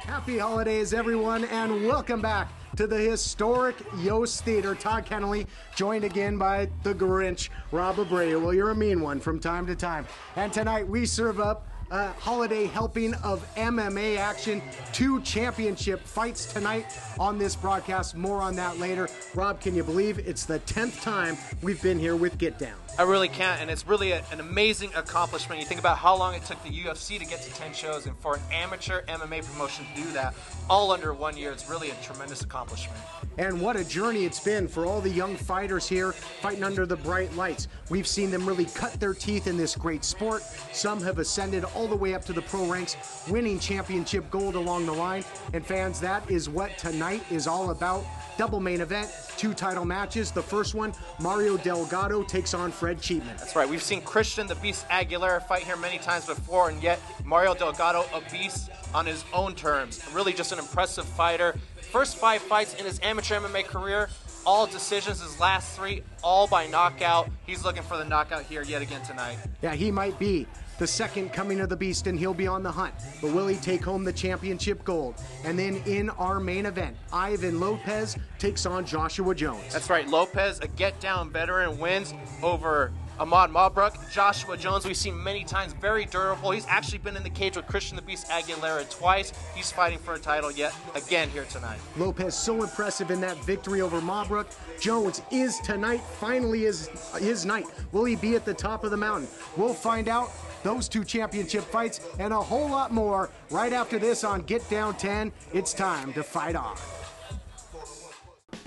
Happy holidays, everyone, and welcome back to the historic Yost Theater. Todd Kennelly, joined again by the Grinch, Rob Abreu. Well, you're a mean one from time to time. And tonight we serve up a holiday helping of MMA action. 2 championship fights tonight on this broadcast. More on that later. Rob, can you believe it's the 10th time we've been here with Getdown? I really can't, and it's really an amazing accomplishment. You think about how long it took the UFC to get to 10 shows, and for an amateur MMA promotion to do that all under 1 year, it's really a tremendous accomplishment. And what a journey it's been for all the young fighters here fighting under the bright lights. We've seen them really cut their teeth in this great sport. Some have ascended all the way up to the pro ranks, winning championship gold along the line. And fans, that is what tonight is all about. Double main event, 2 title matches. The first one, Mario Delgado takes on Fred Cheapman. That's right. We've seen Christian the Beast Aguilera fight here many times before, and yet Mario Delgado, a beast on his own terms. Really just an impressive fighter. First 5 fights in his amateur MMA career, all decisions. His last 3, all by knockout. He's looking for the knockout here yet again tonight. Yeah, he might be the second coming of the beast, and he'll be on the hunt. But will he take home the championship gold? And then in our main event, Ivan Lopez takes on Joshua Jones. That's right. Lopez, a get-down veteran, wins over Ahmad Mabrook. Joshua Jones, we've seen many times, very durable. He's actually been in the cage with Christian the Beast Aguilera twice. He's fighting for a title yet again here tonight. Lopez so impressive in that victory over Mabrook. Jones is tonight, finally is his night. Will he be at the top of the mountain? We'll find out. Those 2 championship fights and a whole lot more right after this on Get Down 10. It's time to fight on.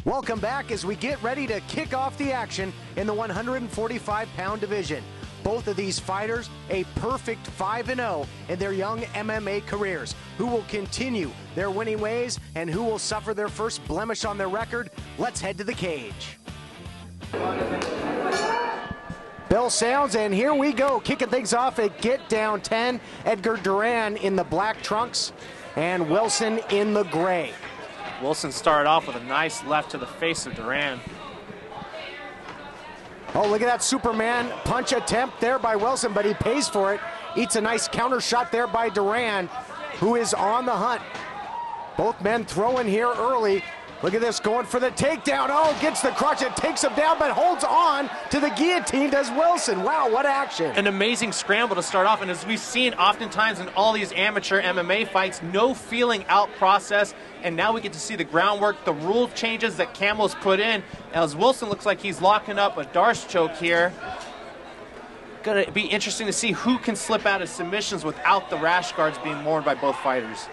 Welcome back as we get ready to kick off the action in the 145-pound division. Both of these fighters a perfect 5-0 in their young MMA careers. Who will continue their winning ways and who will suffer their first blemish on their record? Let's head to the cage. Bell sounds, and here we go, kicking things off at Get Down 10. Edgar Duran in the black trunks and Wilson in the gray. Wilson started off with a nice left to the face of Duran. Oh, look at that Superman punch attempt there by Wilson, but he pays for it. Eats a nice counter shot there by Duran, who is on the hunt. Both men throwing here early. Look at this, going for the takedown. Oh, gets the crotch, it takes him down, but holds on to the guillotine, does Wilson. Wow, what action. An amazing scramble to start off, and as we've seen oftentimes in all these amateur MMA fights, no feeling out process, and now we get to see the groundwork, the rule changes that Camel's put in, as Wilson looks like he's locking up a Darce choke here. Gonna be interesting to see who can slip out of submissions without the rash guards being worn by both fighters.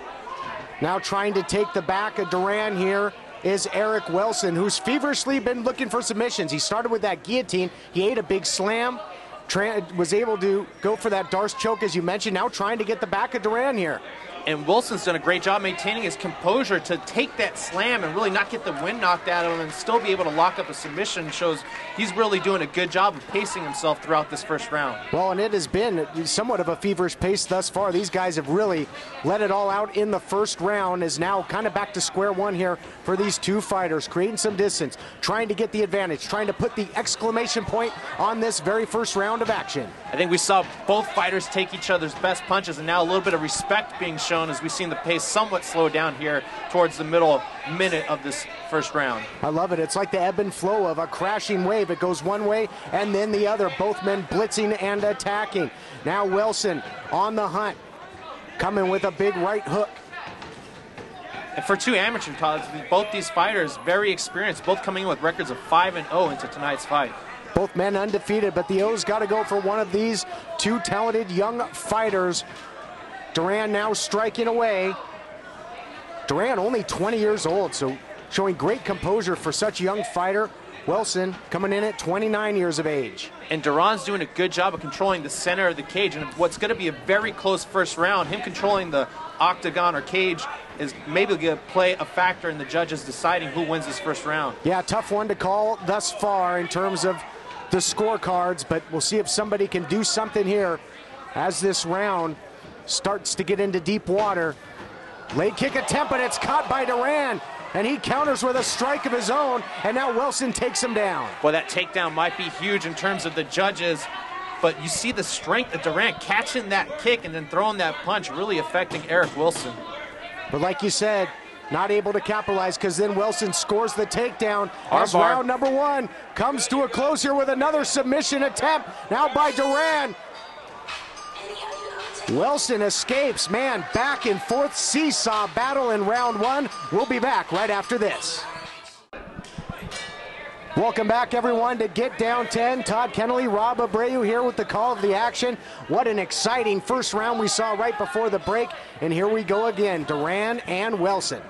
Now trying to take the back of Duran here is Eric Wilson, who's feverishly been looking for submissions. He started with that guillotine. He ate a big slam, was able to go for that Darce choke, as you mentioned, now trying to get the back of Duran here. And Wilson's done a great job maintaining his composure to take that slam and really not get the wind knocked out of him and still be able to lock up a submission. Shows he's really doing a good job of pacing himself throughout this first round. Well, and it has been somewhat of a feverish pace thus far. These guys have really let it all out in the first round. Is now kind of back to square one here for these 2 fighters, creating some distance, trying to get the advantage, trying to put the exclamation point on this very first round of action. I think we saw both fighters take each other's best punches, and now a little bit of respect being shown as we've seen the pace somewhat slow down here towards the middle minute of this first round. I love it. It's like the ebb and flow of a crashing wave. It goes one way and then the other. Both men blitzing and attacking. Now Wilson on the hunt, coming with a big right hook. And for 2 amateur pilots, both these fighters very experienced, both coming in with records of 5-0 into tonight's fight. Both men undefeated, but the O's got to go for one of these 2 talented young fighters. Duran now striking away. Duran only 20 years old, so showing great composure for such a young fighter. Wilson coming in at 29 years of age. And Duran's doing a good job of controlling the center of the cage, and what's going to be a very close first round, him controlling the octagon or cage, is maybe going to play a factor in the judges deciding who wins this first round. Yeah, tough one to call thus far in terms of the scorecards, but we'll see if somebody can do something here as this round starts to get into deep water. Leg kick attempt, but it's caught by Duran, and he counters with a strike of his own, and now Wilson takes him down. Well, that takedown might be huge in terms of the judges but you see the strength of Duran catching that kick and then throwing that punch, really affecting Eric Wilson. But like you said, not able to capitalize because then Wilson scores the takedown as Armbar. round number 1 comes to a close here with another submission attempt now by Duran. Wilson escapes. Man, back and forth seesaw battle in round 1. We'll be back right after this. Welcome back, everyone, to Get Down 10. Todd Kennelly, Rob Abreu here with the call of the action. What an exciting first round we saw right before the break. And here we go again, Duran and Wilson.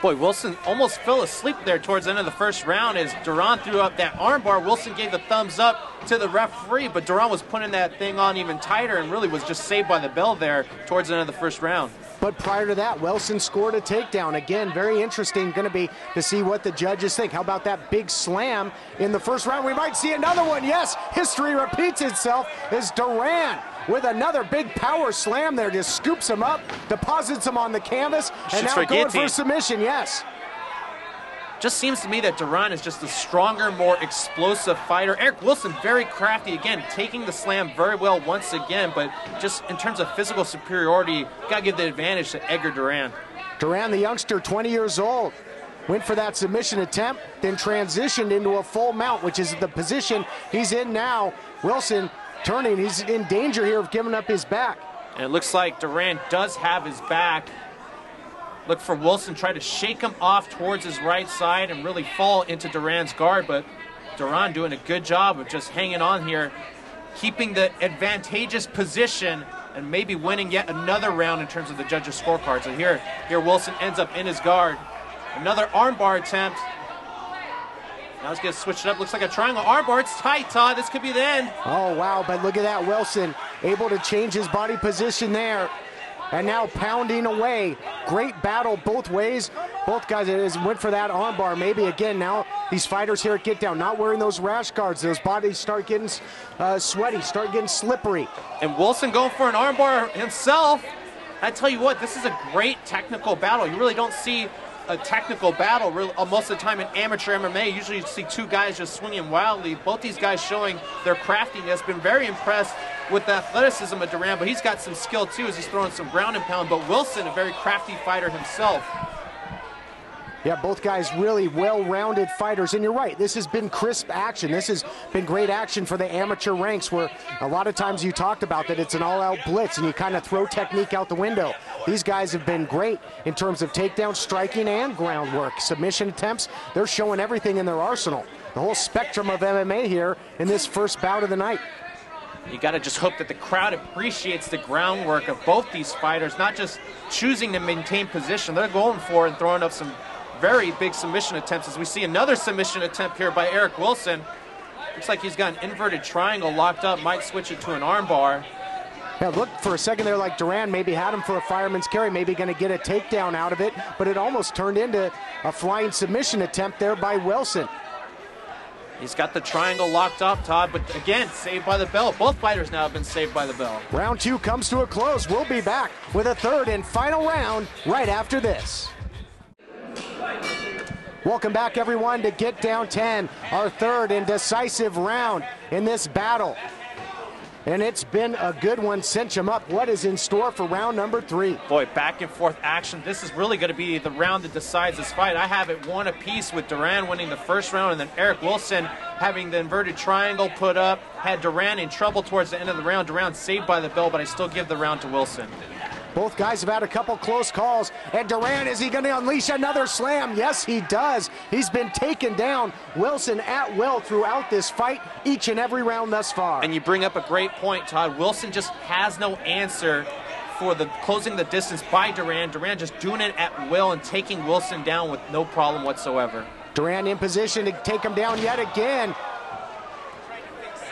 Boy, Wilson almost fell asleep there towards the end of the first round as Duran threw up that armbar. Wilson gave the thumbs up to the referee, but Duran was putting that thing on even tighter and really was just saved by the bell there towards the end of the first round. But prior to that, Wilson scored a takedown. Again, very interesting going to be to see what the judges think. How about that big slam in the first round? We might see another one. Yes, history repeats itself as Duran with another big power slam there, just scoops him up, deposits him on the canvas, and now going for submission, yes. Just seems to me that Duran is just a stronger, more explosive fighter. Eric Wilson, very crafty, again, taking the slam very well once again, but just in terms of physical superiority, gotta give the advantage to Edgar Duran. Duran, the youngster, 20 years old, went for that submission attempt, then transitioned into a full mount, which is the position he's in now. Wilson turning, he's in danger here of giving up his back. And it looks like Duran does have his back. Look for Wilson, try to shake him off towards his right side and really fall into Duran's guard, but Duran doing a good job of just hanging on here, keeping the advantageous position and maybe winning yet another round in terms of the judges' scorecard. So here Wilson ends up in his guard. Another armbar attempt. Now he's going to switch it up. Looks like a triangle armbar. It's tight, Todd. This could be the end. Oh, wow. But look at that. Wilson able to change his body position there. And now pounding away. Great battle both ways. Both guys went for that armbar. Maybe again now these fighters here at Get Down not wearing those rash guards. Those bodies start getting sweaty, start getting slippery. And Wilson going for an armbar himself. I tell you what, this is a great technical battle. You really don't see a technical battle most of the time in amateur MMA. Usually you see two guys just swinging wildly. Both these guys showing their craftiness. Been very impressed with the athleticism of Duran, but he's got some skill too as he's throwing some ground and pound. But Wilson, a very crafty fighter himself. Yeah, both guys really well-rounded fighters. And you're right, this has been crisp action. This has been great action for the amateur ranks where a lot of times you talked about that it's an all-out blitz and you kind of throw technique out the window. These guys have been great in terms of takedown, striking, and groundwork. Submission attempts, they're showing everything in their arsenal. The whole spectrum of MMA here in this first bout of the night. You got to just hope that the crowd appreciates the groundwork of both these fighters, not just choosing to maintain position. They're going for it and throwing up some very big submission attempts as we see another submission attempt here by Eric Wilson. Looks like he's got an inverted triangle locked up, might switch it to an armbar. Yeah, look for a second there like Duran maybe had him for a fireman's carry, maybe going to get a takedown out of it, but it almost turned into a flying submission attempt there by Wilson. He's got the triangle locked up, Todd, but again, saved by the bell. Both fighters now have been saved by the bell. Round 2 comes to a close. We'll be back with a third and final round right after this. Welcome back, everyone, to Get Down 10, our third and decisive round in this battle. And it's been a good one. Cinch 'em up. What is in store for round number 3? Boy, back and forth action. This is really going to be the round that decides this fight. I have it one apiece with Duran winning the first round and then Eric Wilson having the inverted triangle put up. Had Duran in trouble towards the end of the round. Duran saved by the bell, but I still give the round to Wilson. Both guys have had a couple close calls. And Duran, is he going to unleash another slam? Yes, he does. He's been taken down, Wilson, at will throughout this fight, each and every round thus far. And you bring up a great point, Todd. Wilson just has no answer for the closing the distance by Duran. Duran just doing it at will and taking Wilson down with no problem whatsoever. Duran in position to take him down yet again.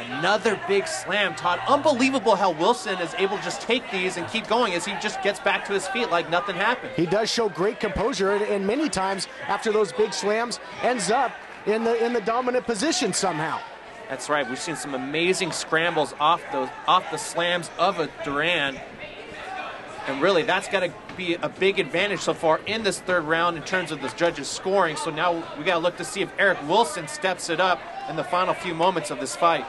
Another big slam, Todd. Unbelievable how Wilson is able to just take these and keep going as he just gets back to his feet like nothing happened. He does show great composure, and many times after those big slams ends up in the dominant position somehow. That's right. We've seen some amazing scrambles off the slams of a Duran. And really, that's got to be a big advantage so far in this third round in terms of the judges' scoring. So now we got to look to see if Eric Wilson steps it up in the final few moments of this fight.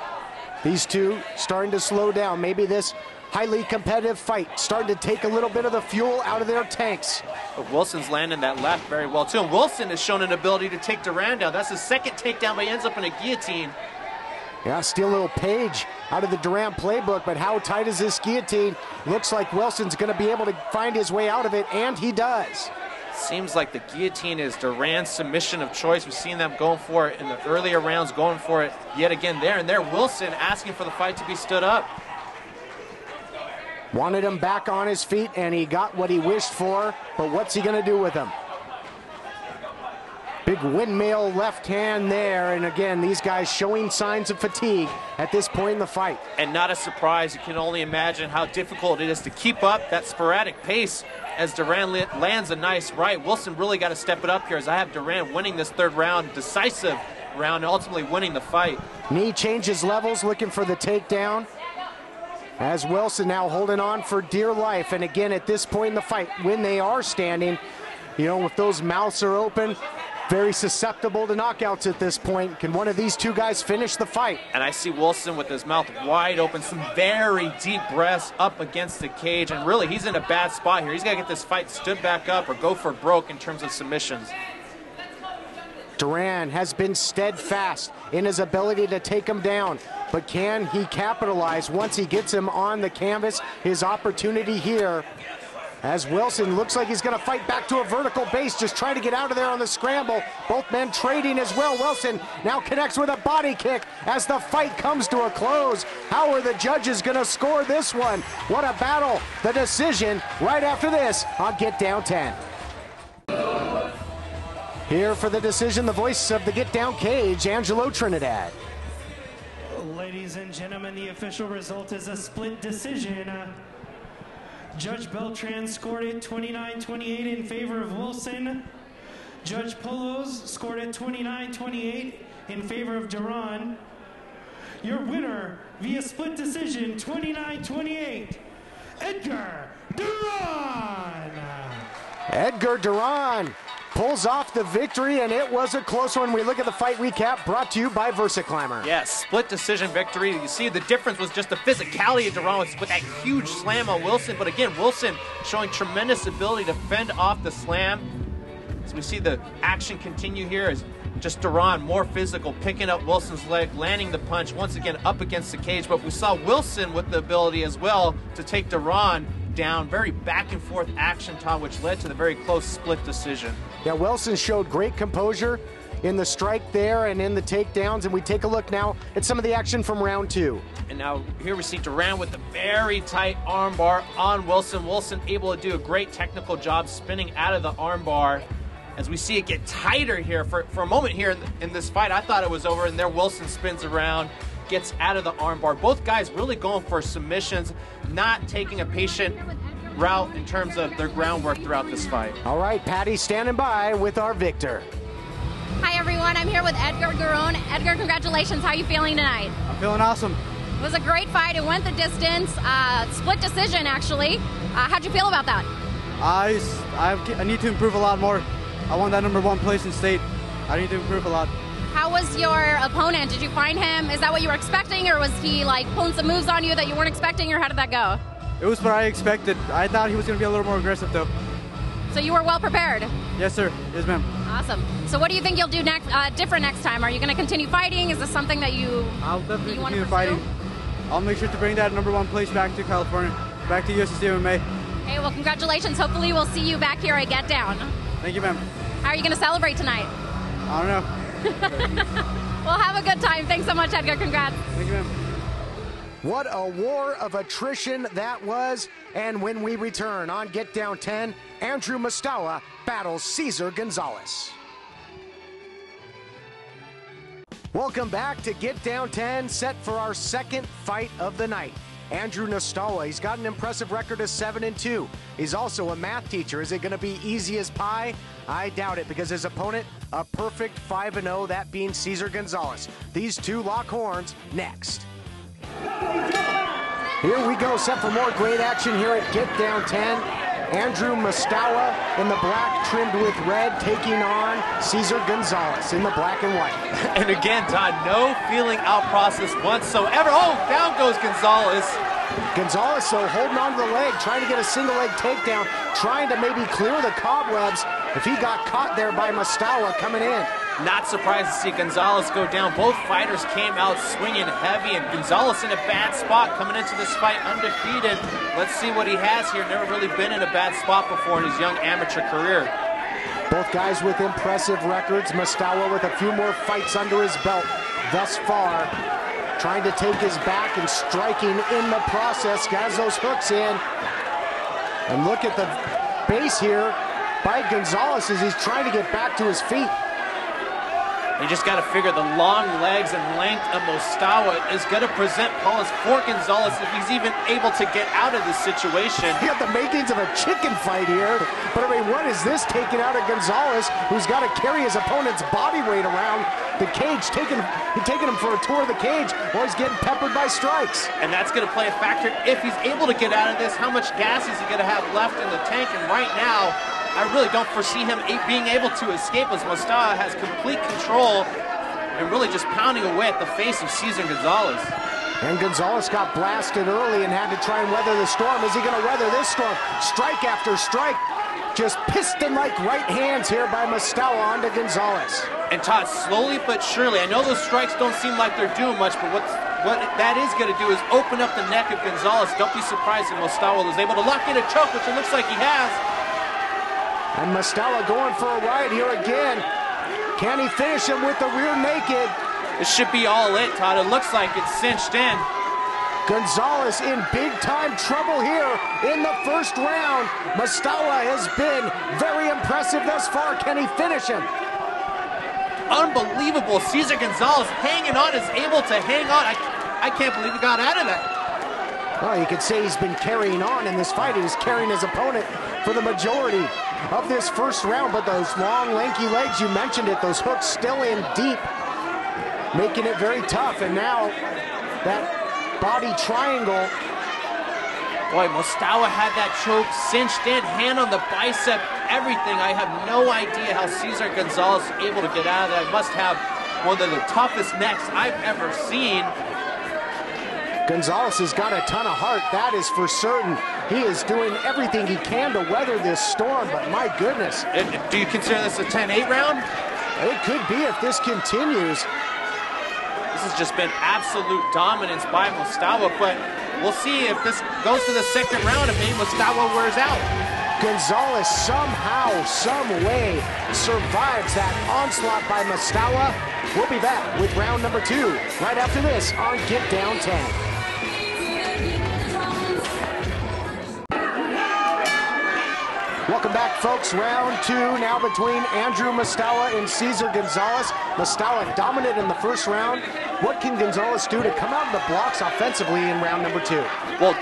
These two starting to slow down. Maybe this highly competitive fight starting to take a little bit of the fuel out of their tanks. But Wilson's landing that left very well too. And Wilson has shown an ability to take Duran down. That's his second takedown, but he ends up in a guillotine. Yeah, steal a little page out of the Duran playbook, but how tight is this guillotine? Looks like Wilson's going to be able to find his way out of it, and he does. Seems like the guillotine is Duran's submission of choice. We've seen them going for it in the earlier rounds, going for it yet again there. And there, Wilson asking for the fight to be stood up. Wanted him back on his feet, and he got what he wished for, but what's he going to do with him? Big windmill left hand there, and again, these guys showing signs of fatigue at this point in the fight. And not a surprise. You can only imagine how difficult it is to keep up that sporadic pace as Duran lands a nice right. Wilson really got to step it up here, as I have Duran winning this third round, decisive round, and ultimately winning the fight. Knee changes levels, looking for the takedown. As Wilson now holding on for dear life, and again, at this point in the fight, when they are standing, you know, if those mouths are open, very susceptible to knockouts at this point. Can one of these two guys finish the fight? And I see Wilson with his mouth wide open, some very deep breaths up against the cage, and really he's in a bad spot here. He's got to get this fight stood back up or go for broke in terms of submissions. Duran has been steadfast in his ability to take him down, but can he capitalize once he gets him on the canvas? His opportunity here, as Wilson looks like he's going to fight back to a vertical base, just trying to get out of there on the scramble. Both men trading as well. Wilson now connects with a body kick as the fight comes to a close. How are the judges going to score this one? What a battle. The decision right after this on Getdown 10. Here for the decision, the voice of the Getdown cage, Angelo Trinidad. Ladies and gentlemen, the official result is a split decision. Judge Beltran scored it 29-28 in favor of Wilson. Judge Polos scored it 29-28 in favor of Duran. Your winner via split decision, 29-28, Edgar Duran. Edgar Duran pulls off the victory, and it was a close one. We look at the fight recap brought to you by VersaClimber. Yes, split decision victory. You see the difference was just the physicality of Duran with that huge slam on Wilson. But again, Wilson showing tremendous ability to fend off the slam. As we see the action continue here, as just Duran more physical, picking up Wilson's leg, landing the punch once again up against the cage. But we saw Wilson with the ability as well to take Duran down. Very back and forth action, Todd, which led to the very close split decision. Yeah, Wilson showed great composure in the strike there and in the takedowns, and we take a look now at some of the action from round two. And now here we see Duran with the very tight armbar on Wilson. Wilson able to do a great technical job spinning out of the armbar. As we see it get tighter here for a moment here in this fight, I thought it was over, and there Wilson spins around, gets out of the armbar. Both guys really going for submissions, not taking a patient route in terms of their groundwork throughout this fight. All right, Patty standing by with our victor. Hi everyone, I'm here with Edgar Duran. Edgar, congratulations. How are you feeling tonight? I'm feeling awesome. It was a great fight. It went the distance. Split decision, actually. How'd you feel about that? I need to improve a lot more. I won that #1 place in state. I need to improve a lot. How was your opponent? Did you find him? Is that what you were expecting, or was he like pulling some moves on you that you weren't expecting, or how did that go? It was what I expected. I thought he was going to be a little more aggressive, though. So you were well prepared? Yes, sir. Yes, ma'am. Awesome. So what do you think you'll do different next time? Are you going to continue fighting? Is this something that I'll definitely you continue fighting. I'll make sure to bring that #1 place back to California, back to USC MMA. Hey, well, congratulations. Hopefully we'll see you back here at Getdown. Thank you, ma'am. How are you going to celebrate tonight? I don't know. Well, have a good time. Thanks so much, Edgar. Congrats. Thank you, ma'am. What a war of attrition that was. And when we return on Getdown 10, Andrew Mustawa battles Cesar Gonzalez. Welcome back to Getdown 10, set for our second fight of the night. Andrew Mustawa, he's got an impressive record of 7-2. He's also a math teacher. Is it going to be easy as pie? I doubt it, because his opponent, a perfect 5-0, that being Cesar Gonzalez. These two lock horns next. Here we go, set for more great action here at Getdown 10. Andrew Mustawa in the black trimmed with red, taking on Cesar Gonzalez in the black and white. And again, Todd, no feeling out process whatsoever. Oh, down goes Gonzalez. Gonzalez, though, holding on to the leg, trying to get a single leg takedown, trying to maybe clear the cobwebs if he got caught there by Mustawa coming in. Not surprised to see Gonzalez go down. Both fighters came out swinging heavy, and Gonzalez in a bad spot coming into this fight undefeated. Let's see what he has here. Never really been in a bad spot before in his young amateur career. Both guys with impressive records. Mustawa with a few more fights under his belt thus far. Trying to take his back and striking in the process. Has those hooks in. And look at the base here by Gonzalez as he's trying to get back to his feet. You just got to figure the long legs and length of Mustawa is going to present pause for Gonzalez if he's even able to get out of this situation. You got the makings of a chicken fight here. But I mean, what is this taking out of Gonzalez, who's got to carry his opponent's body weight around the cage, taking him for a tour of the cage while he's getting peppered by strikes. And that's going to play a factor if he's able to get out of this. How much gas is he going to have left in the tank? And right now, I really don't foresee him being able to escape as Mustawa has complete control and really just pounding away at the face of Cesar Gonzalez. And Gonzalez got blasted early and had to try and weather the storm. Is he going to weather this storm? Strike after strike. Just piston-like right hands here by Mustawa onto Gonzalez. And Todd, slowly but surely, I know those strikes don't seem like they're doing much, but what that is going to do is open up the neck of Gonzalez. Don't be surprised if Mustawa was able to lock in a choke, which it looks like he has. And Mustawa going for a ride here again. Can he finish him with the rear naked? This should be all it, Todd. It looks like it's cinched in. Gonzalez in big-time trouble here in the first round. Mustawa has been very impressive thus far. Can he finish him? Unbelievable. Cesar Gonzalez hanging on, is able to hang on. I can't believe he got out of that. Well, you could say he's been carrying on in this fight. He was carrying his opponent for the majority of this first round, but those long, lanky legs, you mentioned it, those hooks still in deep, making it very tough. And now that body triangle. Boy, Mustawa had that choke cinched in, hand on the bicep, everything. I have no idea how Cesar Gonzalez was able to get out of that. Must have one of the toughest necks I've ever seen. Gonzalez has got a ton of heart, that is for certain. He is doing everything he can to weather this storm, but my goodness. Do you consider this a 10-8 round? It could be if this continues. This has just been absolute dominance by Mustawa, but we'll see if this goes to the second round and maybe Mustawa wears out. Gonzalez somehow, some way survives that onslaught by Mustawa. We'll be back with round number 2 right after this on Getdown 10. Welcome back, folks. Round 2 now between Andrew Mustawa and Cesar Gonzalez. Mustawa dominant in the first round. What can Gonzalez do to come out of the blocks offensively in round number 2? Well,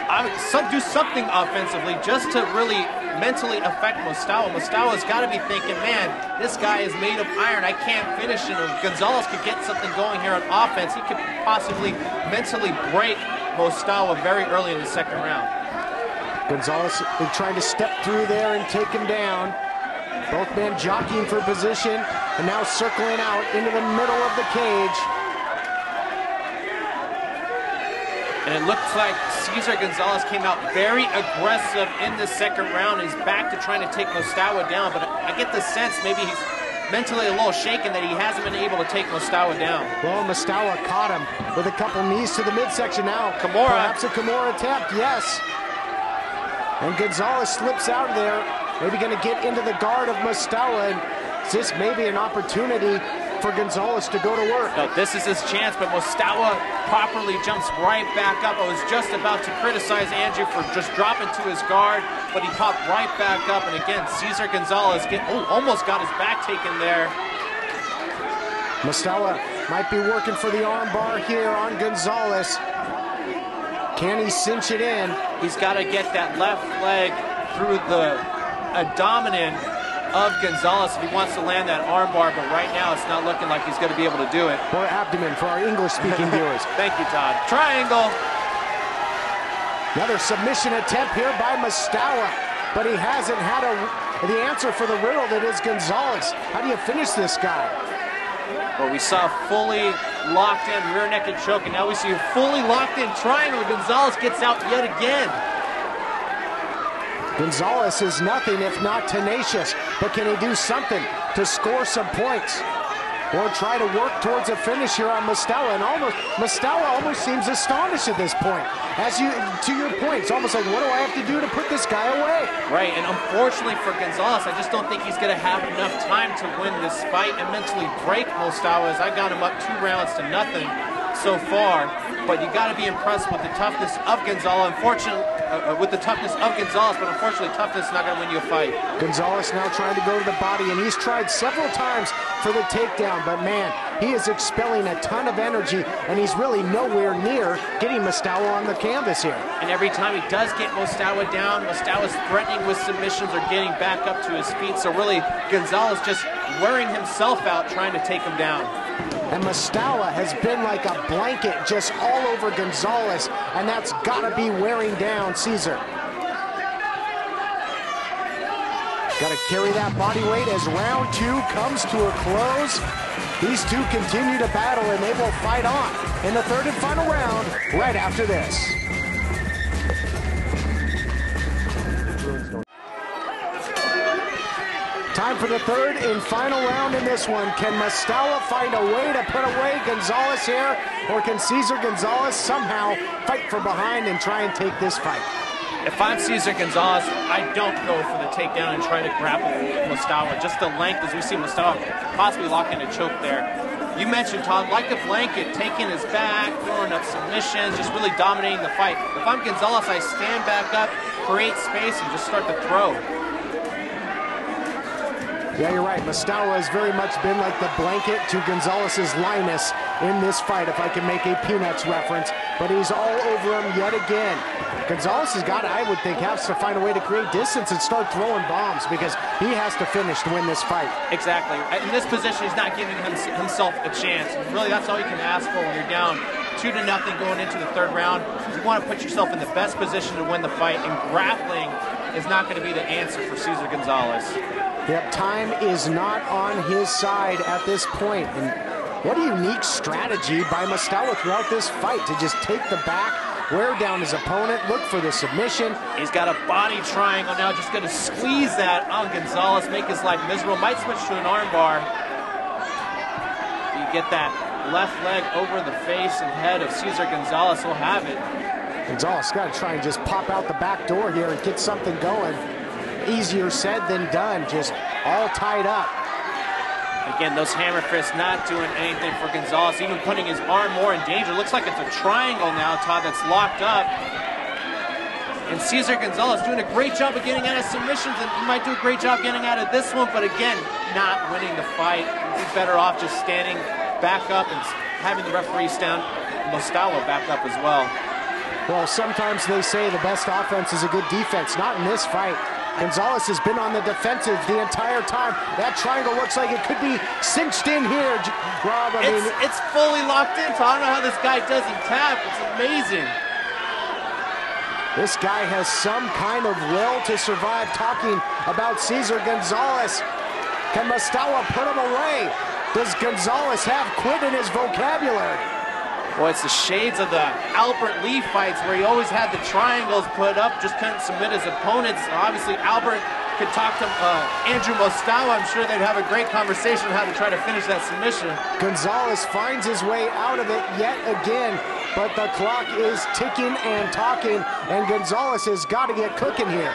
do something offensively just to really mentally affect Mustawa. Mustawa's got to be thinking, man, this guy is made of iron. I can't finish him. If Gonzalez could get something going here on offense, he could possibly mentally break Mustawa very early in the second round. Gonzalez been trying to step through there and take him down. Both men jockeying for position and now circling out into the middle of the cage. And it looks like Cesar Gonzalez came out very aggressive in the second round. He's back to trying to take Mustawa down, but I get the sense maybe he's mentally a little shaken that he hasn't been able to take Mustawa down. Well, Mustawa caught him with a couple knees to the midsection now. Kimura. Perhaps a Kimura attempt, yes. And Gonzalez slips out of there. Maybe going to get into the guard of Mustawa. And is this maybe an opportunity for Gonzalez to go to work? No, this is his chance, but Mustawa properly jumps right back up. I was just about to criticize Andrew for just dropping to his guard, but he popped right back up. And again, Cesar Gonzalez almost got his back taken there. Mustawa might be working for the arm bar here on Gonzalez. Can he cinch it in? He's got to get that left leg through the abdomen of Gonzalez if he wants to land that arm bar, but right now it's not looking like he's going to be able to do it. Or abdomen for our English-speaking viewers. Thank you, Todd. Triangle. Another submission attempt here by Mustawa. but he hasn't had the answer for the riddle that is Gonzalez. How do you finish this guy? Well, we saw fully locked in rear naked choke, and now we see a fully locked in triangle. Gonzalez gets out yet again. Gonzalez is nothing if not tenacious, but can he do something to score some points? Or try to work towards a finish here on Mustawa, and Mustawa almost seems astonished at this point. To your point, it's almost like, what do I have to do to put this guy away? Right, and unfortunately for Gonzalez, I just don't think he's going to have enough time to win this fight and mentally break Mustawa, as I got him up 2 rounds to nothing so far. But you got to be impressed with the toughness of Gonzalez. Unfortunately, with the toughness of Gonzalez, but unfortunately, toughness is not going to win you a fight. Gonzalez now trying to go to the body, and he's tried several times for the takedown, but man, he is expelling a ton of energy, and he's really nowhere near getting Mustawa on the canvas here. And every time he does get Mustawa down, Mustawa's threatening with submissions or getting back up to his feet, so really, Gonzalez just wearing himself out trying to take him down. And Mustawa has been like a blanket just all over Gonzalez, and that's got to be wearing down Caesar. Got to carry that body weight as round 2 comes to a close. These two continue to battle, and they will fight on in the 3rd and final round right after this. Time for the 3rd and final round in this one. Can Mustawa find a way to put away Gonzalez here, or can Cesar Gonzalez somehow fight from behind and try and take this fight? If I'm Cesar Gonzalez, I don't go for the takedown and try to grapple Mustawa. Just the length, as we see Mustawa possibly lock in a choke there. You mentioned, Todd, like a blanket, taking his back, throwing up submissions, just really dominating the fight. If I'm Gonzalez, I stand back up, create space, and just start to throw. Yeah, you're right. Mustawa has very much been like the blanket to Gonzalez's Linus in this fight, if I can make a Peanuts reference. But he's all over him yet again. Gonzalez has got, I would think, has to find a way to create distance and start throwing bombs, because he has to finish to win this fight. Exactly. In this position, he's not giving himself a chance. And really, that's all you can ask for when you're down 2-0 going into the 3rd round. You want to put yourself in the best position to win the fight, and grappling is not going to be the answer for Cesar Gonzalez. Yep, time is not on his side at this point. And what a unique strategy by Mustawa throughout this fight to just take the back, wear down his opponent, look for the submission. He's got a body triangle now, just going to squeeze that on Gonzalez, make his life miserable. Might switch to an armbar. You get that left leg over the face and head of Cesar Gonzalez, he'll have it. Gonzalez got to try and just pop out the back door here and get something going. Easier said than done, just all tied up. Again, those hammer fists not doing anything for Gonzalez, even putting his arm more in danger. Looks like it's a triangle now, Todd, that's locked up. And Cesar Gonzalez doing a great job of getting out of submissions, and he might do a great job getting out of this one, but again, not winning the fight. He's better off just standing back up and having the referee stand Mustawa back up as well. Well, sometimes they say the best offense is a good defense. Not in this fight. Gonzalez has been on the defensive the entire time. That triangle looks like it could be cinched in here, Rob. It's fully locked in, so I don't know how this guy doesn't tap. It's amazing. This guy has some kind of will to survive. Talking about Cesar Gonzalez. Can Mustawa put him away? Does Gonzalez have quit in his vocabulary? Boy, it's the shades of the Albert Lee fights where he always had the triangles put up, just couldn't submit his opponents. Obviously, Albert could talk to Andrew Mustawa. I'm sure they'd have a great conversation on how to try to finish that submission. Gonzalez finds his way out of it yet again, but the clock is ticking and talking, and Gonzalez has got to get cooking here.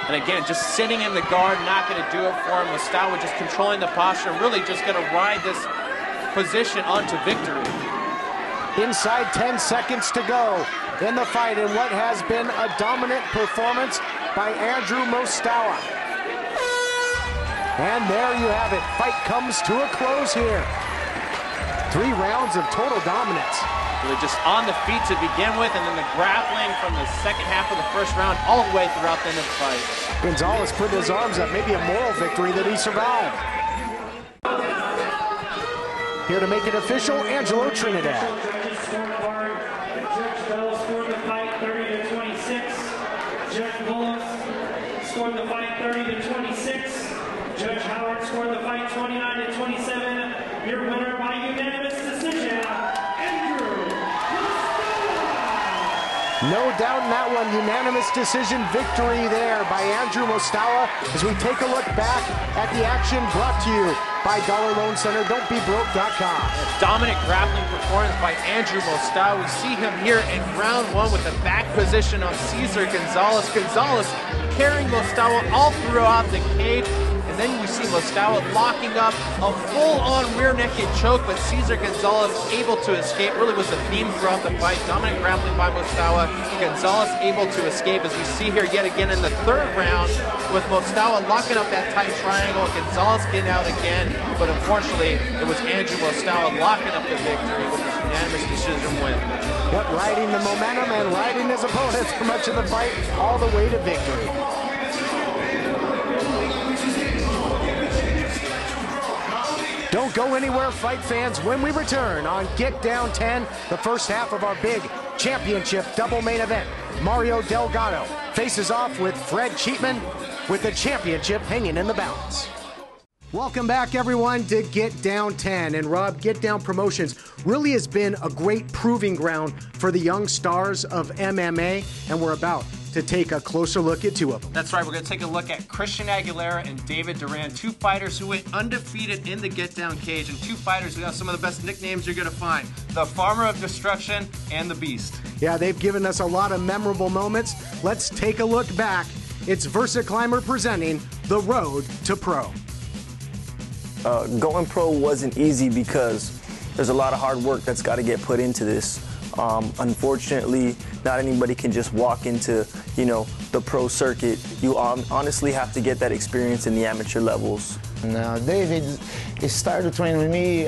And again, just sitting in the guard, not going to do it for him. Mustawa just controlling the posture, really just going to ride this position onto victory. Inside 10 seconds to go in the fight, in what has been a dominant performance by Andrew Mustawa. And there you have it. Fight comes to a close here. 3 rounds of total dominance. Really just on the feet to begin with, and then the grappling from the second half of the 1st round all the way throughout the end of the fight. Gonzalez put his arms up, maybe a moral victory that he survived. Here to make it official, Angelo Trinidad. Judge Bullock scored the fight 30-26. Judge Howard scored the fight 29-27. Your winner by unanimous decision, Andrew Mustawa. No doubt in that one, unanimous decision victory there by Andrew Mustawa. As we take a look back at the action brought to you by Dollar Loan Center, don'tbebroke.com. Dominant grappling performance by Andrew Mustawa. We see him here in round one with the back position on Cesar Gonzalez. Gonzalez carrying Mustawa all throughout the cage. And then we see Mustawa locking up a full-on rear-naked choke, but Cesar Gonzalez able to escape. Really was the theme throughout the fight. Dominant grappling by Mustawa. Gonzalez able to escape, as we see here yet again in the third round with Mustawa locking up that tight triangle. Gonzalez getting out again, but unfortunately it was Andrew Mustawa locking up the victory with a unanimous decision win. Yep, riding the momentum and riding his opponents for much of the fight, all the way to victory. Don't go anywhere, fight fans, when we return on Get Down 10, the first half of our big championship double main event. Mario Delgado faces off with Fred Cheapman with the championship hanging in the balance. Welcome back, everyone, to Get Down 10. And Rob, Get Down Promotions really has been a great proving ground for the young stars of MMA, and we're about to take a closer look at two of them. That's right, we're going to take a look at Christian Aguilera and David Duran, two fighters who went undefeated in the Get Down cage, and two fighters who have some of the best nicknames you're going to find. The Farmer of Destruction and the Beast. Yeah, they've given us a lot of memorable moments. Let's take a look back. It's VersaClimber presenting The Road to Pro. Going pro wasn't easy because there's a lot of hard work that's got to get put into this. Unfortunately, not anybody can just walk into, the pro circuit. You honestly have to get that experience in the amateur levels. David, he started training with me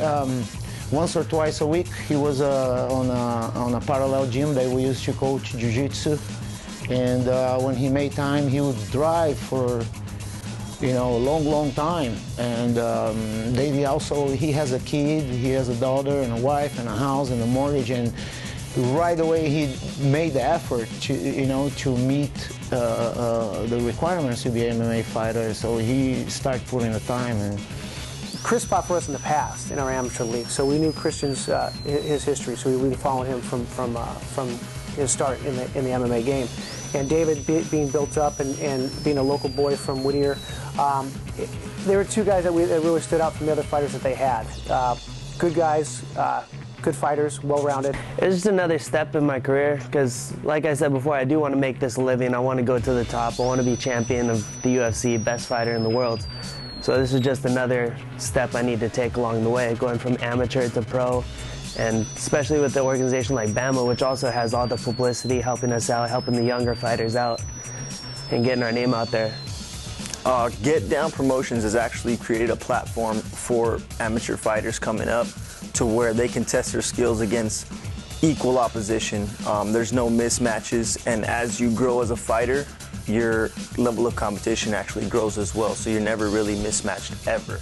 once or twice a week. He was on a parallel gym that we used to coach jiu-jitsu. And when he made time, he would drive for a long time. And David also, he has a kid, he has a daughter and a wife and a house and a mortgage, and right away he made the effort to meet the requirements to be an MMA fighter. So he started putting the time in. Chris fought for us in the past in our amateur league, so we knew Christian's his history, so we followed him from his start in the MMA game. And David being built up and being a local boy from Whittier, there were two guys that really stood out from the other fighters that they had. Good guys, good fighters, well-rounded. It's just another step in my career because, like I said before, I do want to make this a living. I want to go to the top. I want to be champion of the UFC, best fighter in the world. So this is just another step I need to take along the way, going from amateur to pro. And especially with the organization like BAMA, which also has all the publicity, helping us out, helping the younger fighters out, and getting our name out there. Get Down Promotions has actually created a platform for amateur fighters coming up to where they can test their skills against equal opposition. There's no mismatches, and as you grow as a fighter, your level of competition actually grows as well, so you're never really mismatched ever.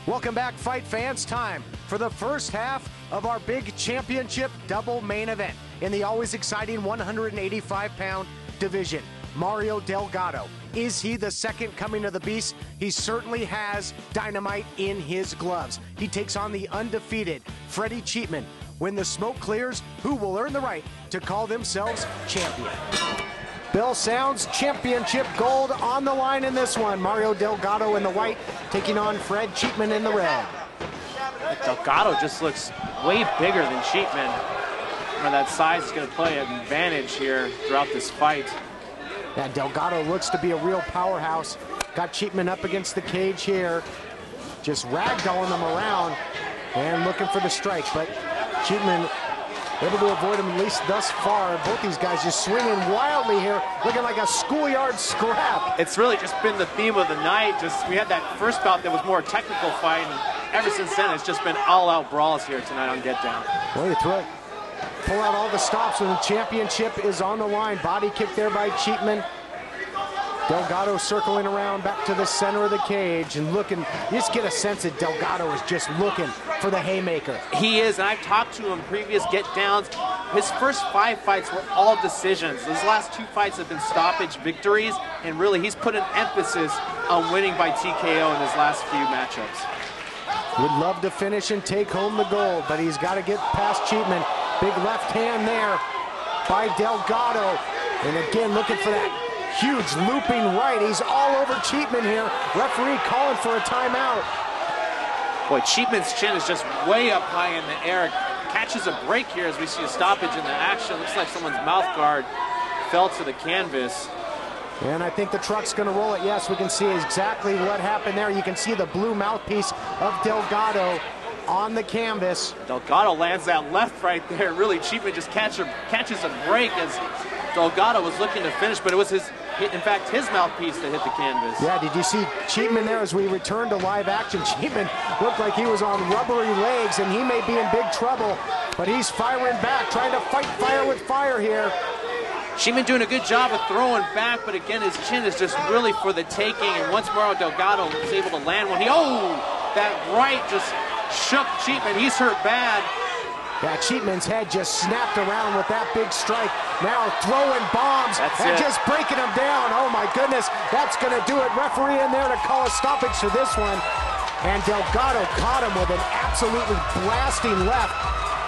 Welcome back, fight fans. Time for the first half of our big championship double main event in the always exciting 185-pound division. Mario Delgado. Is he the second coming of the beast? He certainly has dynamite in his gloves. He takes on the undefeated Freddie Cheapman. When the smoke clears, who will earn the right to call themselves champion? Bell sounds, championship gold on the line in this one. Mario Delgado in the white, taking on Fred Cheapman in the red. Delgado just looks way bigger than Cheapman. That size is going to play an advantage here throughout this fight. Yeah, Delgado looks to be a real powerhouse. Got Cheapman up against the cage here. Just ragdolling them around and looking for the strike. But Cheapman able to avoid him, at least thus far. Both these guys just swinging wildly here, looking like a schoolyard scrap. It's really just been the theme of the night. We had that first bout that was more a technical fight, and ever since then, it's just been all-out brawls here tonight on Get Down. Well, you throw it. Pull out all the stops when the championship is on the line. Body kick there by Cheapman. Delgado circling around back to the center of the cage and looking. You just get a sense that Delgado is just looking for the haymaker. He is, and I've talked to him previous get-downs. His first 5 fights were all decisions. His last 2 fights have been stoppage victories, and really he's put an emphasis on winning by TKO in his last few matchups. Would love to finish and take home the gold, but he's got to get past Cheapman. Big left hand there by Delgado. And again, looking for that huge looping right. He's all over Cheapman here. Referee calling for a timeout. Boy, Cheapman's chin is just way up high in the air. Catches a break here as we see a stoppage in the action. Looks like someone's mouth guard fell to the canvas. And I think the truck's going to roll it. Yes, we can see exactly what happened there. You can see the blue mouthpiece of Delgado on the canvas. Delgado lands that left right there. Really, Cheapman just catches a break as Delgado was looking to finish, but it was in fact, his mouthpiece that hit the canvas. Yeah, did you see Cheapman there as we return to live action? Cheapman looked like he was on rubbery legs, and he may be in big trouble, but he's firing back, trying to fight fire with fire here. Cheapman doing a good job of throwing back, but again, his chin is just really for the taking, and once Mario Delgado was able to land one, that right just shook Cheapman. He's hurt bad. Yeah, Cheapman's head just snapped around with that big strike. Now throwing bombs and just breaking them down. Oh my goodness, that's going to do it. Referee in there to call a stoppage for this one. And Delgado caught him with an absolutely blasting left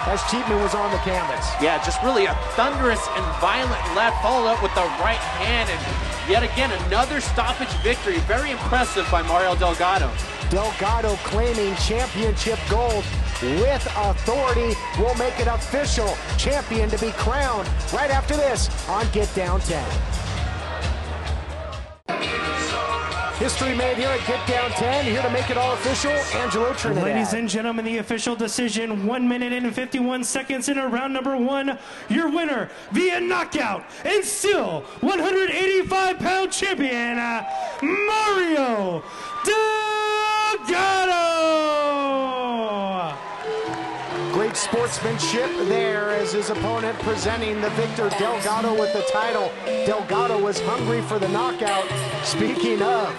as Cheapman was on the canvas. Yeah, just really a thunderous and violent left, followed up with the right hand, and yet again another stoppage victory. Very impressive by Mario Delgado. Delgado claiming championship gold with authority. Will make it official. Champion to be crowned right after this on Get Down 10. History made here at Get Down 10. Here to make it all official, Angelo Trinidad. Ladies and gentlemen, the official decision, 1 minute and 51 seconds into round number 1. Your winner via knockout and still 185-pound champion, Mario Delgado. Great sportsmanship there as his opponent presenting the victor, Delgado, with the title. Delgado was hungry for the knockout. Speaking of,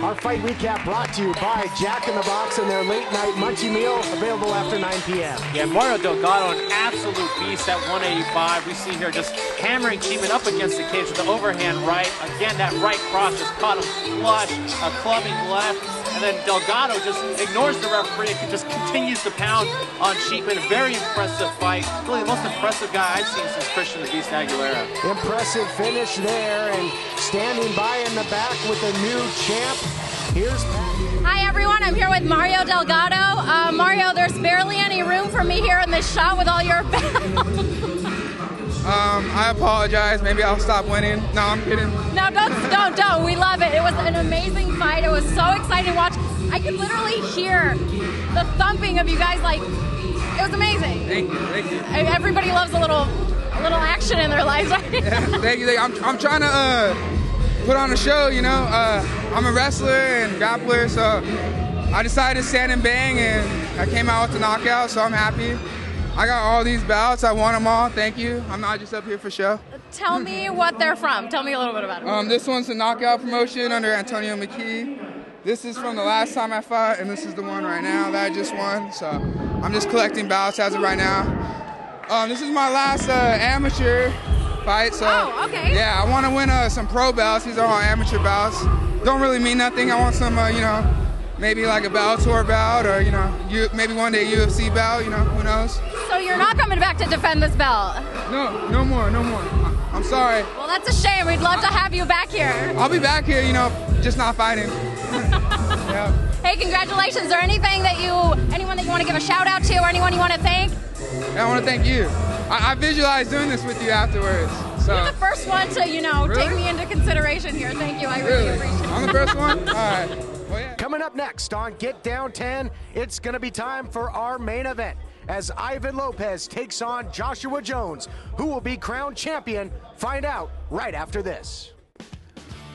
our fight recap brought to you by Jack in the Box and their late night munchie meal, available after 9 p.m. Yeah, Mario Delgado, an absolute beast at 185. We see here just hammering Cheapman up against the cage with the overhand right. Again, that right cross just caught him flush, a clubbing left. And then Delgado just ignores the referee and just continues to pound on Cheapman. Very impressive fight. Really the most impressive guy I've seen since Christian the Beast Aguilera. Impressive finish there, and standing by in the back with the new champ. Here's... Hi everyone, I'm here with Mario Delgado. Mario, there's barely any room for me here in this shot with all your belts. I apologize. Maybe I'll stop winning. No, I'm kidding. No, don't. We love it. It was an amazing fight. It was so exciting to watch. I could literally hear the thumping of you guys. Like, it was amazing. Thank you. Everybody loves a little action in their lives, right? Yeah, thank you. I'm trying to put on a show, you know. I'm a wrestler and grappler, so I decided to stand and bang, and I came out with the knockout, so I'm happy. I got all these bouts. I won them all. Thank you. I'm not just up here for show. Tell me what they're from. Tell me a little bit about them. This one's the knockout promotion under Antonio McKee. This is from the last time I fought, and this is the one right now that I just won. So I'm just collecting bouts as of right now. This is my last amateur fight. So okay. Yeah, I want to win some pro belts. These are all amateur bouts. Don't really mean nothing. I want some, you know, maybe like a Bellator bout, or, you know, maybe one day UFC bout, you know, who knows. So you're not coming back to defend this belt? No more. I'm sorry. Well, that's a shame. We'd love to have you back here. I'll be back here, you know, just not fighting. Yeah. Hey, congratulations. Is there anyone that you want to give a shout out to, or anyone you want to thank? I want to thank you. I visualized doing this with you afterwards. So. You're the first one to, you know, Really? take me into consideration here. Thank you. I really appreciate it. I'm the first one? All right. Well, yeah. Coming up next on Get Down 10, it's going to be time for our main event as Ivan Lopez takes on Joshua Jones, who will be crowned champion. Find out right after this.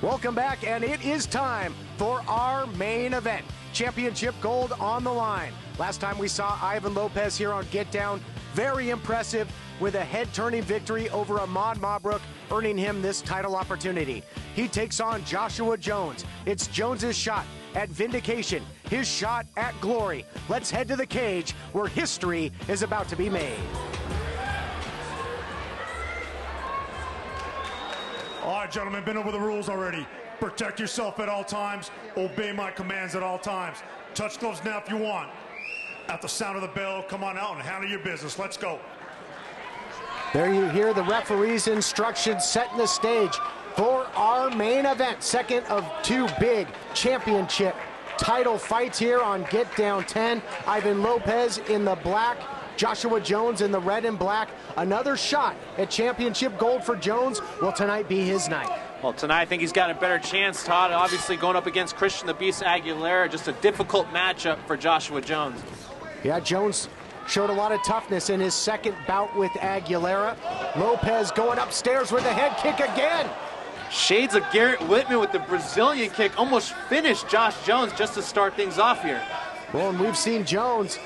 Welcome back, and it is time for our main event. Championship gold on the line. Last time we saw Ivan Lopez here on Get Down, very impressive with a head-turning victory over Ahmad Mabrook, earning him this title opportunity. He takes on Joshua Jones. It's Jones's shot at vindication, his shot at glory. Let's head to the cage where history is about to be made. All right, gentlemen, been over the rules already. Protect yourself at all times. Obey my commands at all times. Touch gloves now if you want. At the sound of the bell, come on out and handle your business. Let's go. There you hear the referee's instructions setting the stage for our main event. Second of two big championship title fights here on Getdown 10. Ivan Lopez in the black, Joshua Jones in the red and black. Another shot at championship gold for Jones. Will tonight be his night? Well, tonight I think he's got a better chance, Todd. Obviously going up against Christian the Beast Aguilera, just a difficult matchup for Joshua Jones. Yeah, Jones showed a lot of toughness in his second bout with Aguilera. Lopez going upstairs with a head kick again. Shades of Garrett Whitman with the Brazilian kick almost finished Josh Jones just to start things off here. Well, and we've seen Jones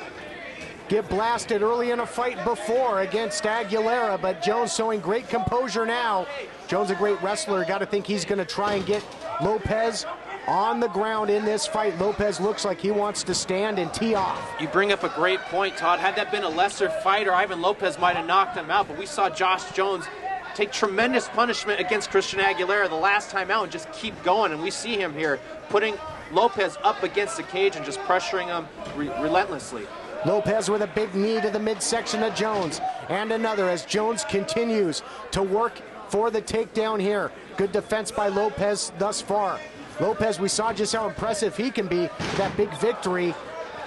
get blasted early in a fight before against Aguilera, but Jones showing great composure now. Jones a great wrestler. Got to think he's going to try and get Lopez on the ground in this fight. Lopez looks like he wants to stand and tee off. You bring up a great point, Todd. Had that been a lesser fighter, Ivan Lopez might have knocked him out, but we saw Josh Jones take tremendous punishment against Christian Aguilera the last time out and just keep going, and we see him here putting Lopez up against the cage and just pressuring him relentlessly. Lopez with a big knee to the midsection of Jones, and another as Jones continues to work for the takedown here. Good defense by Lopez thus far. Lopez, we saw just how impressive he can be. That big victory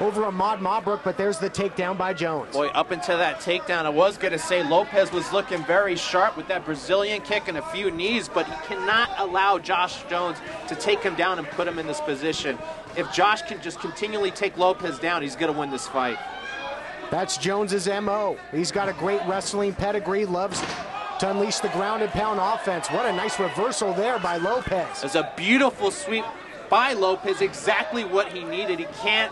over Ahmad Mabrook, but there's the takedown by Jones. Boy, up into that takedown, I was going to say Lopez was looking very sharp with that Brazilian kick and a few knees, but he cannot allow Josh Jones to take him down and put him in this position. If Josh can just continually take Lopez down, he's going to win this fight. That's Jones's MO. He's got a great wrestling pedigree, loves to unleash the ground and pound offense. What a nice reversal there by Lopez. It's a beautiful sweep by Lopez, exactly what he needed. He can't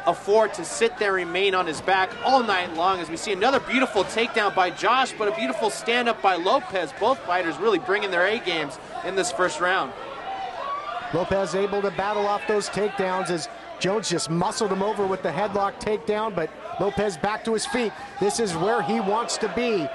afford to sit there and remain on his back all night long, as we see another beautiful takedown by Josh, but a beautiful stand-up by Lopez. Both fighters really bringing their A-games in this first round. Lopez able to battle off those takedowns as Jones just muscled him over with the headlock takedown, but Lopez back to his feet. This is where he wants to be.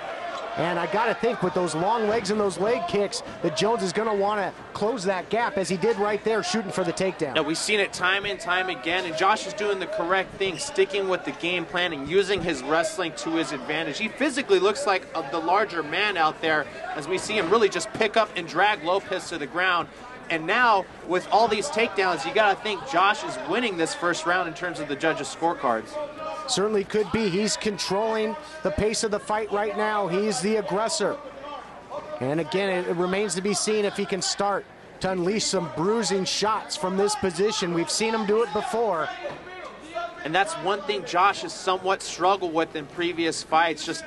And I got to think with those long legs and those leg kicks that Jones is going to want to close that gap, as he did right there, shooting for the takedown. Yeah, we've seen it time and time again, and Josh is doing the correct thing, sticking with the game plan and using his wrestling to his advantage. He physically looks like the larger man out there, as we see him really just pick up and drag Lopez to the ground. And now, with all these takedowns, you got to think Josh is winning this first round in terms of the judges' scorecards. Certainly could be. He's controlling the pace of the fight right now. He's the aggressor. And again, it remains to be seen if he can start to unleash some bruising shots from this position. We've seen him do it before. And that's one thing Josh has somewhat struggled with in previous fights. Just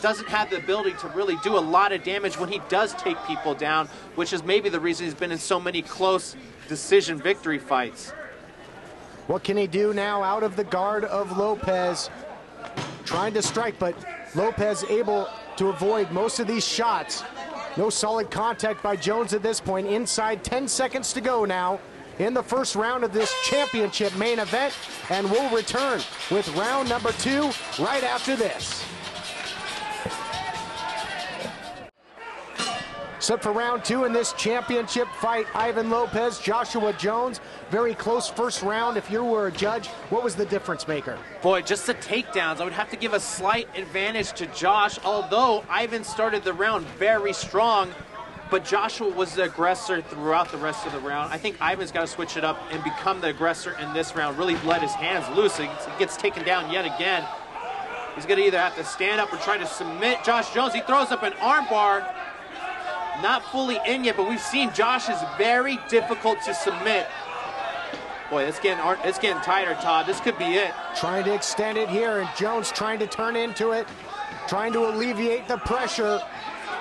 doesn't have the ability to really do a lot of damage when he does take people down, which is maybe the reason he's been in so many close decision victory fights. What can he do now out of the guard of Lopez? Trying to strike, but Lopez able to avoid most of these shots. No solid contact by Jones at this point. Inside 10 seconds to go now in the first round of this championship main event, and we'll return with round number 2 right after this. Set for round 2 in this championship fight, Ivan Lopez, Joshua Jones. Very close first round. If you were a judge, what was the difference maker? Boy, just the takedowns. I would have to give a slight advantage to Josh, although Ivan started the round very strong, but Joshua was the aggressor throughout the rest of the round. I think Ivan's got to switch it up and become the aggressor in this round, really let his hands loose. He gets taken down yet again. He's going to either have to stand up or try to submit Josh Jones. He throws up an armbar. Not fully in yet, but we've seen Josh is very difficult to submit. Boy, it's getting tighter, Todd. This could be it. Trying to extend it here, and Jones trying to turn into it, trying to alleviate the pressure.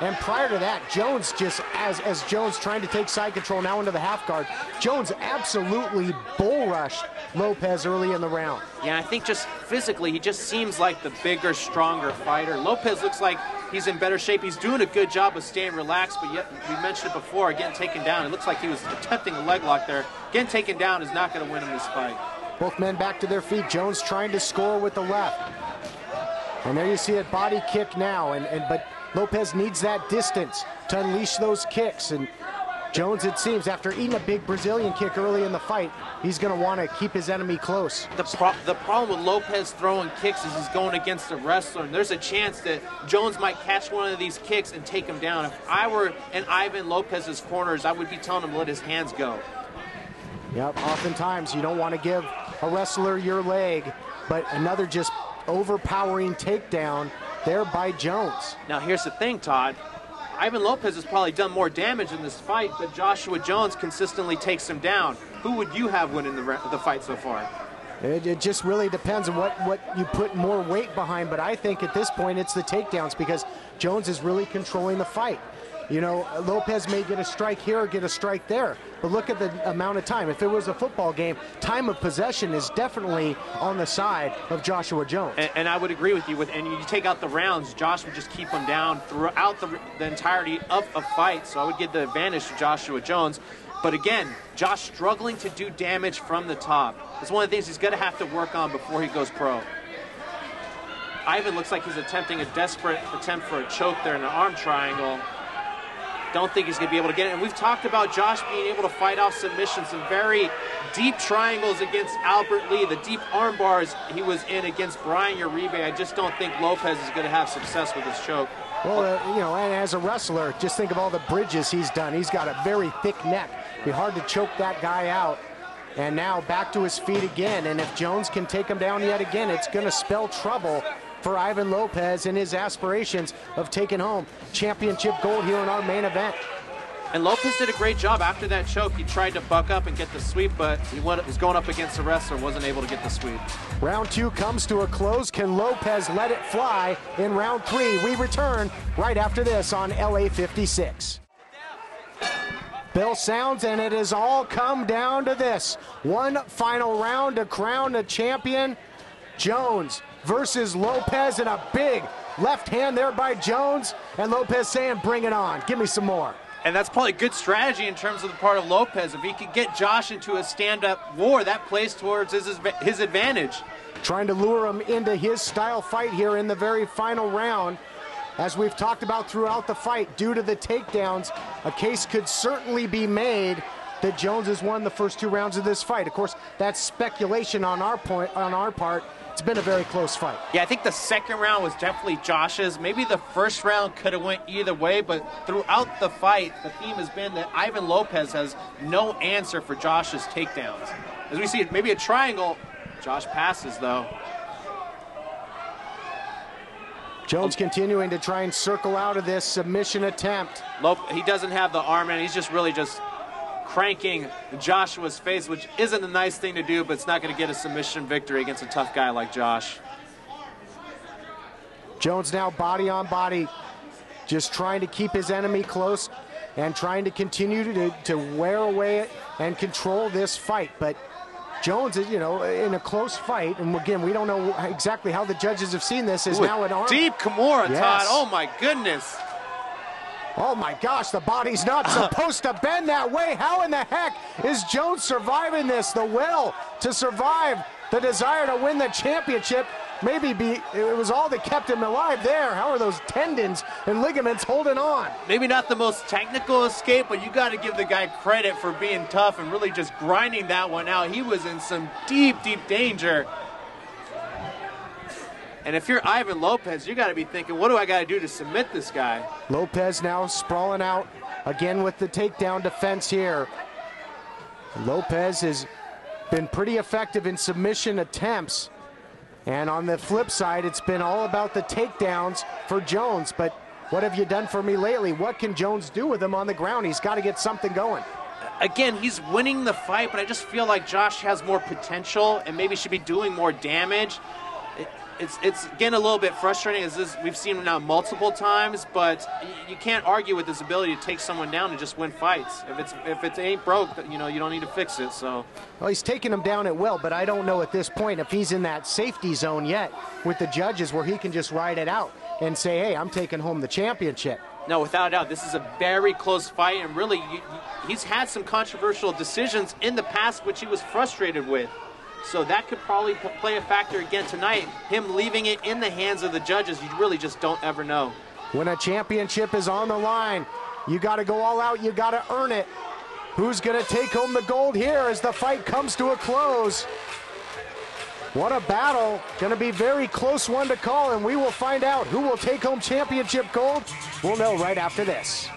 And prior to that, Jones just, as Jones trying to take side control now into the half guard, Jones absolutely bull rushed Lopez early in the round. Yeah, I think just physically, he just seems like the bigger, stronger fighter. Lopez looks like he's in better shape. He's doing a good job of staying relaxed, but yet, we mentioned it before, getting taken down. It looks like he was attempting a leg lock there. Getting taken down is not going to win him this fight. Both men back to their feet. Jones trying to score with the left. And there you see it, body kick now. But Lopez needs that distance to unleash those kicks. And Jones, it seems, after eating a big Brazilian kick early in the fight, he's going to want to keep his enemy close. The problem with Lopez throwing kicks is he's going against a wrestler, and there's a chance that Jones might catch one of these kicks and take him down. If I were in Ivan Lopez's corners, I would be telling him to let his hands go. Yep, oftentimes you don't want to give a wrestler your leg, but another just overpowering takedown there by Jones. Now here's the thing, Todd. Ivan Lopez has probably done more damage in this fight, but Joshua Jones consistently takes him down. Who would you have winning the fight so far? It just really depends on what you put more weight behind, but I think at this point it's the takedowns because Jones is really controlling the fight. You know, Lopez may get a strike here or get a strike there, but look at the amount of time. If it was a football game, time of possession is definitely on the side of Joshua Jones. And I would agree with you. And you take out the rounds, Josh would just keep him down throughout the entirety of a fight, so I would give the advantage to Joshua Jones. But again, Josh struggling to do damage from the top. It's one of the things he's going to have to work on before he goes pro. Ivan looks like he's attempting a desperate attempt for a choke there in an arm triangle. Don't think he's going to be able to get it. And we've talked about Josh being able to fight off submissions, some very deep triangles against Albert Lee, the deep arm bars he was in against Brian Uribe. I just don't think Lopez is going to have success with his choke. Well, you know, and as a wrestler, just think of all the bridges he's done. He's got a very thick neck. It'd be hard to choke that guy out. And now back to his feet again. And if Jones can take him down yet again, it's going to spell trouble for Ivan Lopez and his aspirations of taking home championship gold here in our main event. And Lopez did a great job after that choke. He tried to buck up and get the sweep, but he was going up against the wrestler, wasn't able to get the sweep. Round 2 comes to a close. Can Lopez let it fly in round 3? We return right after this on LA56. Bell sounds, and it has all come down to this. One final round to crown the champion. Jones versus Lopez, and a big left hand there by Jones, and Lopez saying, bring it on, give me some more. And that's probably good strategy in terms of the part of Lopez. If he could get Josh into a stand-up war, that plays towards his advantage. Trying to lure him into his style fight here in the very final round. As we've talked about throughout the fight, due to the takedowns, a case could certainly be made that Jones has won the first 2 rounds of this fight. Of course, that's speculation on our part. It's been a very close fight. Yeah, I think the second round was definitely Josh's. Maybe the first round could have went either way, but throughout the fight, the theme has been that Ivan Lopez has no answer for Josh's takedowns. As we see, maybe a triangle. Josh passes, though. Jones continuing to try and circle out of this submission attempt. He doesn't have the arm, and he's just really just cranking Joshua's face, which isn't a nice thing to do, but it's not going to get a submission victory against a tough guy like Josh. Jones now body on body, just trying to keep his enemy close and trying to continue to wear away and control this fight. But Jones is, you know, in a close fight, and again, we don't know exactly how the judges have seen this, is now an arm. Deep Kimura, yes. Todd. Oh, my goodness. Oh my gosh, the body's not supposed to bend that way. How in the heck is Jones surviving this? The will to survive, the desire to win the championship. Maybe it was all that kept him alive there. How are those tendons and ligaments holding on? Maybe not the most technical escape, but you got to give the guy credit for being tough and really just grinding that one out. He was in some deep, deep danger. And if you're Ivan Lopez, you got to be thinking, what do I got to do to submit this guy? Lopez now sprawling out again with the takedown defense here. Lopez has been pretty effective in submission attempts. And on the flip side, it's been all about the takedowns for Jones. But what have you done for me lately? What can Jones do with him on the ground? He's got to get something going. Again, he's winning the fight, but I just feel like Josh has more potential and maybe should be doing more damage. It's getting a little bit frustrating, as we've seen him now multiple times, but you can't argue with his ability to take someone down and just win fights. If it ain't broke, you know, you don't need to fix it. So, well, he's taking him down at will, but I don't know at this point if he's in that safety zone yet with the judges where he can just ride it out. and say, hey, I'm taking home the championship. No, without a doubt, this is a very close fight, and really, he's had some controversial decisions in the past, which he was frustrated with. So that could probably play a factor again tonight, him leaving it in the hands of the judges. You really just don't ever know. When a championship is on the line, you got to go all out, you got to earn it. Who's going to take home the gold here as the fight comes to a close? What a battle. Going to be a very close one to call, and we will find out who will take home championship gold. We'll know right after this.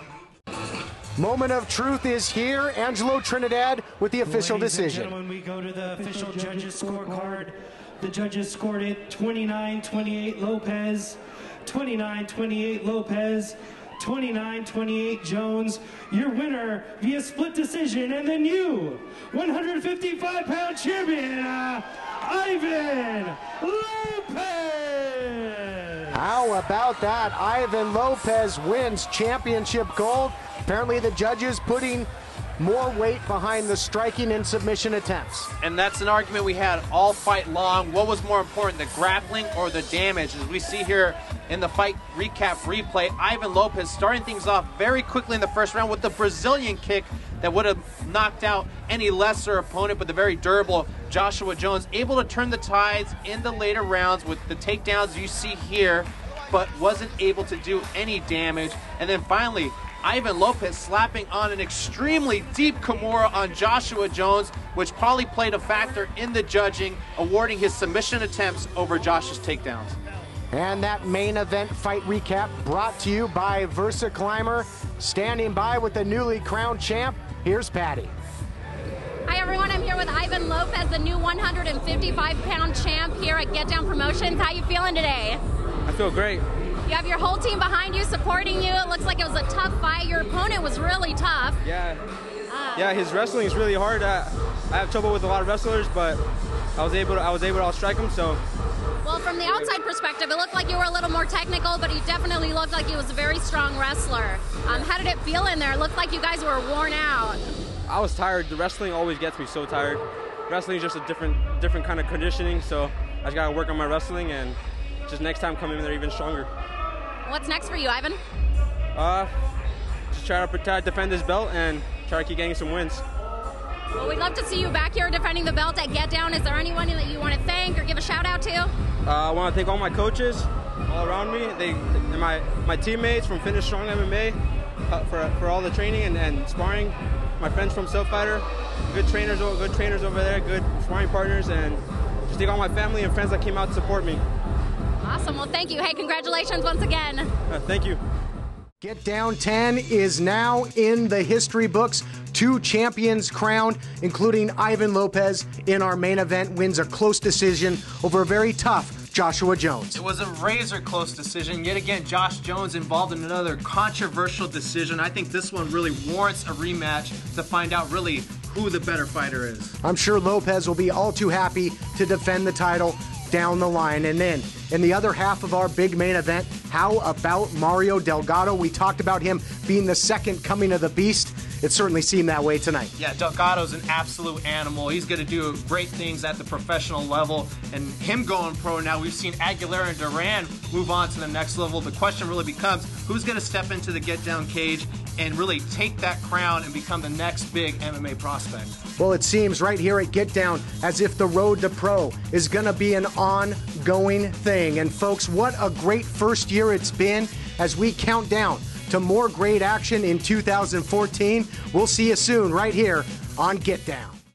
Moment of truth is here. Angelo Trinidad with the official decision. Ladies and gentlemen, we go to the official judges scorecard. The judges scored it 29-28 Lopez, 29-28 Lopez, 29-28 Jones. Your winner via split decision, and the new 155-pound champion, Ivan Lopez. How about that? Ivan Lopez wins championship gold. Apparently the judges putting more weight behind the striking and submission attempts. And that's an argument we had all fight long. What was more important, the grappling or the damage? As we see here in the fight recap replay, Ivan Lopez starting things off very quickly in the first round with the Brazilian kick that would have knocked out any lesser opponent, but the very durable Joshua Jones able to turn the tides in the later rounds with the takedowns you see here, but wasn't able to do any damage. And then finally, Ivan Lopez slapping on an extremely deep Kimura on Joshua Jones, which probably played a factor in the judging, awarding his submission attempts over Josh's takedowns. And that main event fight recap brought to you by Versa Climber. Standing by with the newly crowned champ, here's Patty. Hi everyone, I'm here with Ivan Lopez, the new 155-pound champ here at Getdown Promotions. How you feeling today? I feel great. You have your whole team behind you, supporting you. It looks like it was a tough fight. Your opponent was really tough. Yeah, his wrestling is really hard. I have trouble with a lot of wrestlers, but I was able to outstrike him. So. Well, from the outside perspective, it looked like you were a little more technical, but he definitely looked like he was a very strong wrestler. How did it feel in there? It looked like you guys were worn out. I was tired. The wrestling always gets me so tired. Wrestling is just a different kind of conditioning, so I just got to work on my wrestling and just next time come in there even stronger. What's next for you, Ivan? Just try to defend this belt and try to keep getting some wins. Well, we'd love to see you back here defending the belt at Getdown. Is there anyone that you want to thank or give a shout out to? I want to thank all my coaches all around me. And my teammates from Finish Strong MMA for all the training and sparring. My friends from Self Fighter, good trainers over there, good sparring partners, and just thank all my family and friends that came out to support me. Awesome. Well, thank you. Hey, congratulations once again. Thank you. Getdown 10 is now in the history books. 2 champions crowned, including Ivan Lopez in our main event, wins a close decision over a very tough Joshua Jones. It was a razor close decision. Yet again, Josh Jones involved in another controversial decision. I think this one really warrants a rematch to find out really who the better fighter is. I'm sure Lopez will be all too happy to defend the title down the line. And then in the other half of our big main event, how about Mario Delgado? We talked about him being the second coming of the beast. It certainly seemed that way tonight. Yeah, Delgado's an absolute animal. He's going to do great things at the professional level. And him going pro now, we've seen Aguilera and Duran move on to the next level. The question really becomes, who's going to step into the Getdown cage and really take that crown and become the next big MMA prospect? Well, it seems right here at Getdown as if the road to pro is going to be an ongoing thing. And folks, what a great first year it's been as we count down to more great action in 2014. We'll see you soon right here on Getdown.